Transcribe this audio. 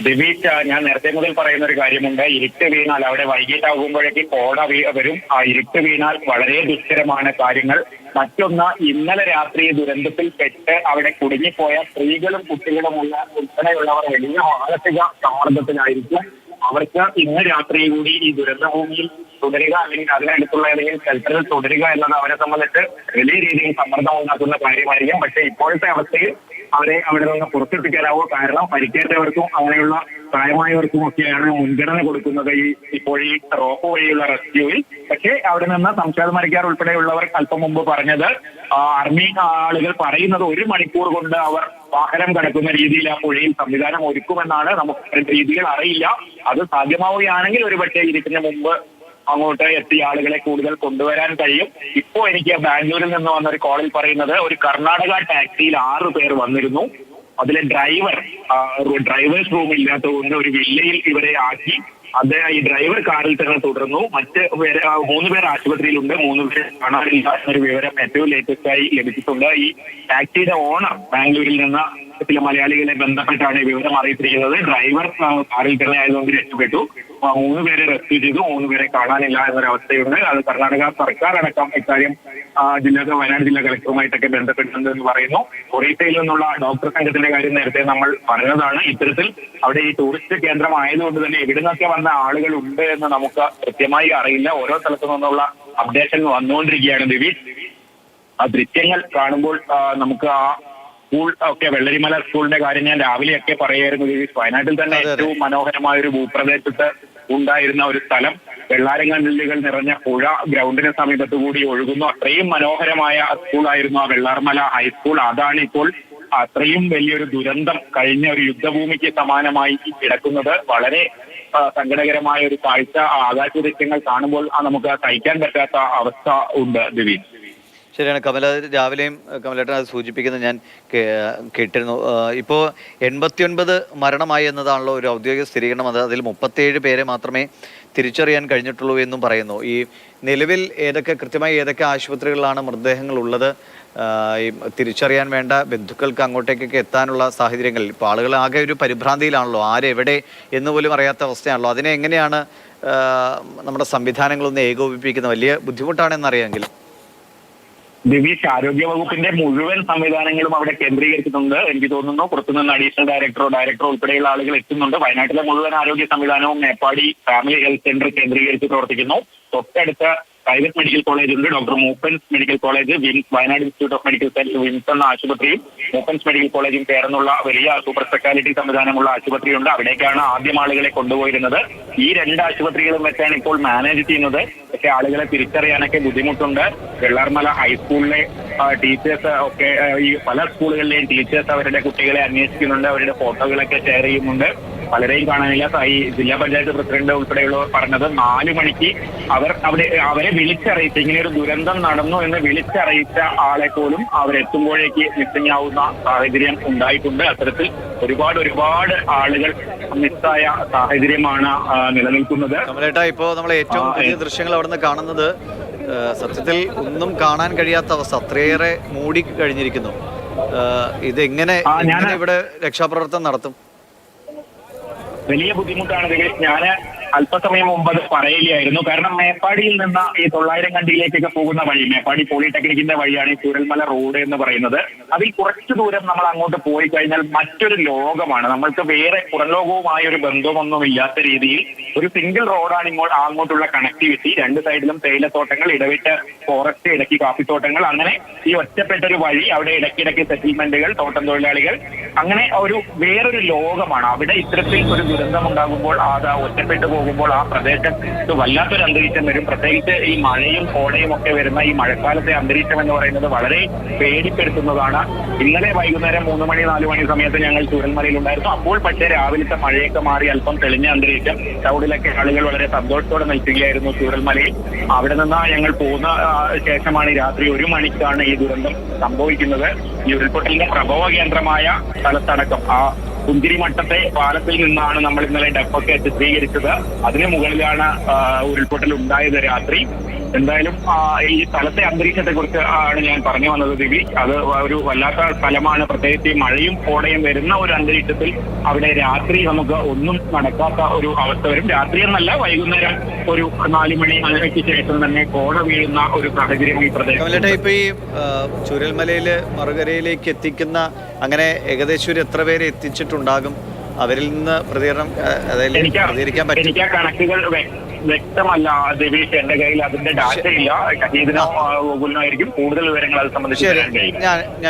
ദിവീഷ്, ഞാൻ നേരത്തെ മുതൽ പറയുന്ന ഒരു കാര്യമുണ്ട്. ഇരുട്ട് വീണാൽ അവിടെ വൈകിട്ടാകുമ്പോഴേക്ക് കോട വരും. ആ ഇരുട്ട് വീണാൽ വളരെ ദുഷ്കരമാണ് കാര്യങ്ങൾ. മറ്റൊന്ന്, ഇന്നലെ രാത്രി ദുരന്തത്തിൽ പെട്ട് അവിടെ കുടുങ്ങിപ്പോയ സ്ത്രീകളും കുട്ടികളുമുള്ള ഉൾപ്പെടെയുള്ളവർ വലിയ മാനസിക സമ്മർദ്ദത്തിലായിരിക്കും. അവർക്ക് ഇന്ന് രാത്രി കൂടി ഈ ദുരന്തഭൂമിയിൽ തുടരുക അല്ലെങ്കിൽ അതിനടുത്തുള്ള ഏതെങ്കിലും ഷെൽട്ടറിൽ തുടരുക എന്നത് അവരെ സംബന്ധിച്ച് വലിയ രീതിയിൽ സമ്മർദ്ദം ഉണ്ടാക്കുന്ന കാര്യമായിരിക്കും. പക്ഷേ ഇപ്പോഴത്തെ അവസ്ഥയിൽ അവരെ അവിടെ നിന്ന് പുറത്തെത്തിക്കാനാവൂ. കാരണം പരിക്കേറ്റവർക്കും അങ്ങനെയുള്ള പ്രായമായവർക്കും ഒക്കെയാണ് മുൻഗണന കൊടുക്കുന്നത് ഇപ്പോൾ ഈ റോപ്പ് വഴിയുള്ള റെസ്ക്യൂവിൽ. പക്ഷേ അവിടെ നിന്ന് സംശാദ് മരിക്കാർ ഉൾപ്പെടെയുള്ളവർ അല്പം മുമ്പ് പറഞ്ഞത്, ആർമി ആളുകൾ പറയുന്നത് 1 മണിക്കൂർ കൊണ്ട് അവർ വാഹനം കടക്കുന്ന രീതിയിൽ ആ പുഴയിൽ സംവിധാനം ഒരുക്കുമെന്നാണ്. നമുക്ക് രീതികൾ അറിയില്ല. അത് സാധ്യമാവുകയാണെങ്കിൽ ഒരുപക്ഷെ ഇതിന് മുമ്പ് അങ്ങോട്ട് എത്തിയ ആളുകളെ കൂടുതൽ കൊണ്ടുവരാൻ കഴിയും. ഇപ്പോ എനിക്ക് ബാംഗ്ലൂരിൽ നിന്ന് വന്ന ഒരു കോളിൽ പറയുന്നത്, ഒരു കർണാടക ടാക്സിയിൽ 6 പേർ വന്നിരുന്നു. അതിലെ ഡ്രൈവേഴ്സ് റൂം ഇല്ലാത്തതുകൊണ്ട് ഒരു വില്ലയിൽ ഇവരെ ആക്കി. ഈ ഡ്രൈവർ കാറിൽ തന്നെ തുടർന്നു. 3 പേർ ആശുപത്രിയിലുണ്ട്, 3 പേർ കാണാനില്ല എന്നൊരു വിവരം ഏറ്റവും ലേറ്റസ്റ്റ് ആയി ലഭിച്ചിട്ടുണ്ട്. ഈ ടാക്സിയുടെ ഓണർ ബാംഗ്ലൂരിൽ നിന്ന് ചില മലയാളികളെ ബന്ധപ്പെട്ടാണ് ഈ വിവരം അറിയിച്ചിരിക്കുന്നത്. ഡ്രൈവർ കാറിൽ തന്നെ ആയതുകൊണ്ട് രക്ഷപ്പെട്ടു. 3 പേരെ റെസ്ക്യൂ ചെയ്തു, 3 പേരെ കാണാനില്ല എന്നൊരവസ്ഥയുണ്ട്. അത് കർണാടക സർക്കാർ അടക്കം ഇക്കാര്യം വയനാട് ജില്ലാ കളക്ടറുമായിട്ടൊക്കെ ബന്ധപ്പെട്ടിട്ടുണ്ടെന്ന് പറയുന്നു. ഒറീസയിൽ നിന്നുള്ള ഡോക്ടർ സംഘത്തിന്റെ കാര്യം നേരത്തെ നമ്മൾ പറഞ്ഞതാണ്. ഇത്തരത്തിൽ അവിടെ ഈ ടൂറിസ്റ്റ് കേന്ദ്രം ആയതുകൊണ്ട് തന്നെ എവിടെ നിന്നൊക്കെ വന്ന ആളുകൾ ഉണ്ട് എന്ന് നമുക്ക് കൃത്യമായി അറിയില്ല. ഓരോ സ്ഥലത്തു നിന്നുള്ള അപ്ഡേഷൻ വന്നുകൊണ്ടിരിക്കുകയാണ്. ദിവീഷ്, ആ ദൃശ്യങ്ങൾ കാണുമ്പോൾ നമുക്ക് ആ സ്കൂൾ ഒക്കെ, വെള്ളരിമല സ്കൂളിന്റെ കാര്യം ഞാൻ രാവിലെയൊക്കെ പറയായിരുന്നു. വയനാട്ടിൽ തന്നെ ഏറ്റവും മനോഹരമായ ഒരു ഭൂപ്രദേശത്ത് ഉണ്ടായിരുന്ന ഒരു സ്ഥലം, വെള്ളാരങ്കല്ലുകൾ നിറഞ്ഞ പുഴ ഗ്രൗണ്ടിന് സമീപത്ത് കൂടി ഒഴുകുന്നു. അത്രയും മനോഹരമായ സ്കൂളായിരുന്നു ആ വെള്ളാർമല ഹൈസ്കൂൾ. അതാണ് ഇപ്പോൾ അത്രയും വലിയൊരു ദുരന്തം കഴിഞ്ഞ ഒരു യുദ്ധഭൂമിക്ക് സമാനമായി കിടക്കുന്നത്. വളരെ സങ്കടകരമായ ഒരു കാഴ്ച. ആകാശ ദൃശ്യങ്ങൾ കാണുമ്പോൾ നമുക്ക് സഹിക്കാൻ പറ്റാത്ത അവസ്ഥ ഉണ്ട്. ദിവീഷ്, ശരിയാണ് കമല, രാവിലെയും കമലേട്ടൻ അത് സൂചിപ്പിക്കുന്നത് ഞാൻ കേട്ടിരുന്നു. ഇപ്പോൾ 89 മരണമായി എന്നതാണല്ലോ ഒരു ഔദ്യോഗിക സ്ഥിരീകരണം. അതിൽ 37 പേരെ മാത്രമേ തിരിച്ചറിയാൻ കഴിഞ്ഞിട്ടുള്ളൂ എന്നും പറയുന്നു. ഈ നിലവിൽ കൃത്യമായി ഏതൊക്കെ ആശുപത്രികളിലാണ് മൃതദേഹങ്ങൾ ഉള്ളത്, ഈ തിരിച്ചറിയാൻ വേണ്ട ബന്ധുക്കൾക്ക് അങ്ങോട്ടേക്കൊക്കെ എത്താനുള്ള സാഹചര്യങ്ങളിൽ ഇപ്പോൾ ആളുകൾ ആകെ ഒരു പരിഭ്രാന്തിയിലാണല്ലോ, ആരെവിടെ എന്ന് പോലും അറിയാത്ത അവസ്ഥയാണല്ലോ. അതിനെ എങ്ങനെയാണ് നമ്മുടെ സംവിധാനങ്ങളൊന്ന് ഏകോപിപ്പിക്കുന്നത്? വലിയ ബുദ്ധിമുട്ടാണെന്നറിയാമെങ്കിൽ. ദിവീഷ്, ആരോഗ്യവകുപ്പിന്റെ മുഴുവൻ സംവിധാനങ്ങളും അവിടെ കേന്ദ്രീകരിച്ചിട്ടുണ്ട്. എനിക്ക് തോന്നുന്നു പുറത്തുനിന്ന് അഡീഷണൽ ഡയറക്ടറോ ഉൾപ്പെടെയുള്ള ആളുകൾ എത്തുന്നുണ്ട്. വയനാട്ടിലെ മുഴുവൻ ആരോഗ്യ സംവിധാനവും മേപ്പാടി ഫാമിലി ഹെൽത്ത് സെന്റർ കേന്ദ്രീകരിച്ച് പ്രവർത്തിക്കുന്നു. തൊട്ടടുത്ത പ്രൈവറ്റ് മെഡിക്കൽ കോളേജ് ഉണ്ട്, doctor Moopen's medical college, Wayanad institute of medical science വിംസ് എന്ന ആശുപത്രിയും മൂപ്പൻസ് മെഡിക്കൽ കോളേജും ചേർന്നുള്ള വലിയ സൂപ്പർ സ്പെഷ്യാലിറ്റി സംവിധാനമുള്ള ആശുപത്രിയുണ്ട്. അവിടേക്കാണ് ആദ്യം ആളുകളെ കൊണ്ടുപോയിരുന്നത്. ഈ 2 ആശുപത്രികളും വെച്ചാണ് ഇപ്പോൾ മാനേജ് ചെയ്യുന്നത്. പക്ഷെ ആളുകളെ തിരിച്ചറിയാനൊക്കെ ബുദ്ധിമുട്ടുണ്ട്. വെള്ളാർമല ഹൈസ്കൂളിലെ ടീച്ചേഴ്സ് ഒക്കെ, ഈ പല സ്കൂളുകളിലെയും ടീച്ചേഴ്സ് അവരുടെ കുട്ടികളെ അന്വേഷിക്കുന്നുണ്ട്, അവരുടെ ഫോട്ടോകളൊക്കെ ഷെയർ ചെയ്യുന്നുണ്ട്. പലരെയും കാണാനില്ല. ഈ ജില്ലാ പഞ്ചായത്ത് പ്രസിഡന്റ് ഉൾപ്പെടെയുള്ളവർ പറഞ്ഞത് 4 മണിക്ക് അവരെ വിളിച്ചറിയിച്ച, ഇങ്ങനെയൊരു ദുരന്തം നടന്നു എന്ന് വിളിച്ചറിയിച്ച ആളെ പോലും അവരെത്തുമ്പോഴേക്ക് മിസ്സിംഗ് ആവുന്ന സാഹചര്യം ഉണ്ടായിട്ടുണ്ട്. അത്തരത്തിൽ ഒരുപാട് ആളുകൾ മിസ്സായ സാഹചര്യമാണ് നിലനിൽക്കുന്നത്. കമലേട്ടാ, ഇപ്പോൾ നമ്മൾ ഏറ്റവും പുതിയ ദൃശ്യങ്ങൾ അവിടുന്ന് കാണുന്നത് സത്യത്തിൽ ഒന്നും കാണാൻ കഴിയാത്ത അവസ്ഥ, അത്രയേറെ മൂടി കഴിഞ്ഞിരിക്കുന്നു. ഇതെങ്ങനെ ഇവിടെ രക്ഷാപ്രവർത്തനം നടത്തും? വലിയ ബുദ്ധിമുട്ടാണ് ദിനേശ്. ഞാൻ അല്പസമയം മുമ്പ് അത് പറയില്ലായിരുന്നു. കാരണം മേപ്പാടിയിൽ നിന്ന് ഈ 900 കണ്ടിയിലേക്കൊക്കെ പോകുന്ന വഴി, മേപ്പാടി പോളിടെക്നിക്കിന്റെ വഴിയാണ് ഈ ചൂരൽമല റോഡ് എന്ന് പറയുന്നത്. അതിൽ കുറച്ചു ദൂരം നമ്മൾ അങ്ങോട്ട് പോയി കഴിഞ്ഞാൽ മറ്റൊരു ലോകമാണ്. നമ്മൾക്ക് വേറെ പുറംലോകവുമായ ഒരു ബന്ധമൊന്നും ഇല്ലാത്ത രീതിയിൽ ഒരു സിംഗിൾ റോഡാണ് അങ്ങോട്ടുള്ള കണക്ടിവിറ്റി. 2 സൈഡിലും തേയിലത്തോട്ടങ്ങൾ, ഇടവിട്ട് ഫോറസ്റ്റ്, ഇടയ്ക്ക് കാപ്പിത്തോട്ടങ്ങൾ, അങ്ങനെ ഈ ഒറ്റപ്പെട്ട ഒരു വഴി. അവിടെ ഇടയ്ക്കിടയ്ക്ക് സെറ്റിൽമെന്റുകൾ, തോട്ടം തൊഴിലാളികൾ, അങ്ങനെ വേറൊരു ലോകമാണ്. അവിടെ ഇത്തരത്തിൽ ഒരു ദുരന്തം ഉണ്ടാകുമ്പോൾ, അത് ഒറ്റപ്പെട്ടു പോകുമ്പോൾ ആ പ്രദേശത്ത് വല്ലാത്തൊരു അന്തരീക്ഷം വരും. പ്രത്യേകിച്ച് ഈ മഴയും കോടയും ഒക്കെ വരുന്ന ഈ മഴക്കാലത്തെ അന്തരീക്ഷം എന്ന് പറയുന്നത് വളരെ പേടിപ്പെടുത്തുന്നതാണ്. ഇന്നലെ വൈകുന്നേരം 3 മണി 4 മണി സമയത്ത് ഞങ്ങൾ ചൂരൽമലയിൽ ഉണ്ടായിരുന്നു. അപ്പോൾ പക്ഷേ രാവിലത്തെ മഴയൊക്കെ മാറി അല്പം തെളിഞ്ഞ അന്തരീക്ഷം. ടൗണിലൊക്കെ ആളുകൾ വളരെ സന്തോഷത്തോടെ നിൽക്കുകയായിരുന്നു ചൂരൽമലയിൽ. അവിടെ നിന്ന് ഞങ്ങൾ പോകുന്ന ശേഷമാണ് രാത്രി 1 മണിക്കാണ് ഈ ദുരന്തം സംഭവിക്കുന്നത്. ഈ ഉരുൾപൊട്ടലിന്റെ പ്രഭവ കേന്ദ്രമായ സ്ഥലത്തടക്കം ആ കുന്തിരിമട്ടത്തെ പാലത്തിൽ നിന്നാണ് നമ്മൾ ഇന്നലെ ഡെപ്പൊക്കെ ചിത്രീകരിച്ചത്. അതിന് മുകളിലാണ് ഉരുൾപൊട്ടൽ ഉണ്ടായത് രാത്രി. എന്തായാലും ഈ സ്ഥലത്തെ അന്തരീക്ഷത്തെ കുറിച്ച് ആണ് ഞാൻ പറഞ്ഞു വന്നത് ദിവി. അത് ഒരു വല്ലാത്ത സ്ഥലമാണ്, പ്രത്യേകിച്ച് ഈ മഴയും കോടയും വരുന്ന ഒരു അന്തരീക്ഷത്തിൽ അവിടെ രാത്രി നമുക്ക് ഒന്നും നടക്കാത്ത ഒരു അവസ്ഥ വരും. രാത്രി എന്നല്ല, വൈകുന്നേരം ഒരു 4 മണിക്ക് ശേഷം തന്നെ കോട വീഴുന്ന ഒരു സാഹചര്യം ഈ പ്രദേശം. ഇപ്പൊ ഈ ചുരൽമലയില് മറുകരയിലേക്ക് എത്തിക്കുന്ന അങ്ങനെ ഏകദേശം ഒരു എത്ര പേരെ എത്തിച്ചിട്ടുണ്ടാകും? അവരിൽ നിന്ന് പ്രതികരണം പ്രതികരിക്കാൻ പറ്റും? എനിക്ക് ആ കണക്കുകൾ വ്യക്തമല്ല ദേവീഷ്, എന്റെ കയ്യിൽ അതിന്റെ ഡാറ്റ ഇല്ല. ഇതിനോ ഗൂഗിളിനോ ആയിരിക്കും കൂടുതൽ വിവരങ്ങൾ അത് സംബന്ധിച്ച്. ഞാൻ